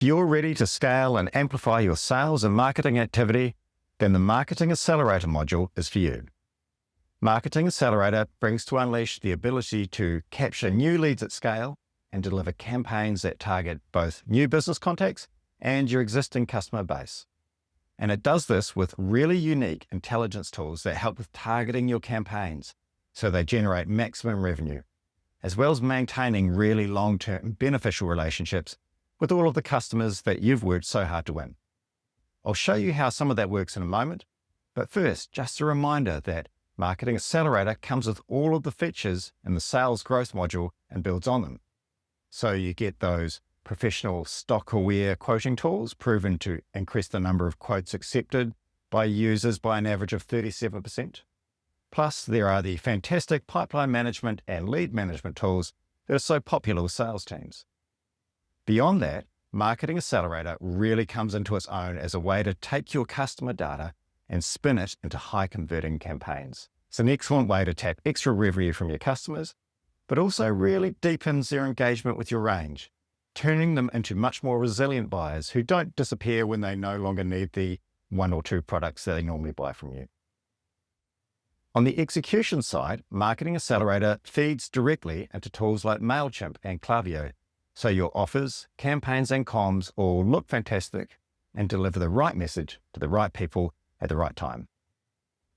If you're ready to scale and amplify your sales and marketing activity, then the Marketing Accelerator module is for you. Marketing Accelerator brings to unleash the ability to capture new leads at scale and deliver campaigns that target both new business contacts and your existing customer base. And it does this with really unique intelligence tools that help with targeting your campaigns so they generate maximum revenue, as well as maintaining really long-term beneficial relationships with all of the customers that you've worked so hard to win. I'll show you how some of that works in a moment, but first, just a reminder that Marketing Accelerator comes with all of the features in the sales growth module and builds on them. So you get those professional stock-aware quoting tools proven to increase the number of quotes accepted by users by an average of 37%. Plus, there are the fantastic pipeline management and lead management tools that are so popular with sales teams. Beyond that, Marketing Accelerator really comes into its own as a way to take your customer data and spin it into high-converting campaigns. It's an excellent way to tap extra revenue from your customers, but also really deepens their engagement with your range, turning them into much more resilient buyers who don't disappear when they no longer need the one or two products that they normally buy from you. On the execution side, Marketing Accelerator feeds directly into tools like MailChimp and Klaviyo, so your offers, campaigns, and comms all look fantastic and deliver the right message to the right people at the right time.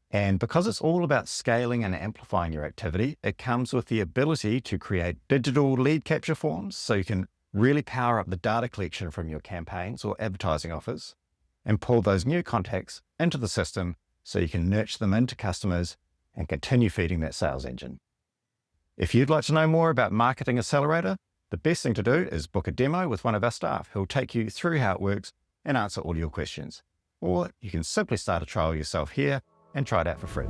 And because it's all about scaling and amplifying your activity, it comes with the ability to create digital lead capture forms so you can really power up the data collection from your campaigns or advertising offers and pull those new contacts into the system so you can nurture them into customers and continue feeding that sales engine. If you'd like to know more about Marketing Accelerator, the best thing to do is book a demo with one of our staff who'll take you through how it works and answer all your questions. Or you can simply start a trial yourself here and try it out for free.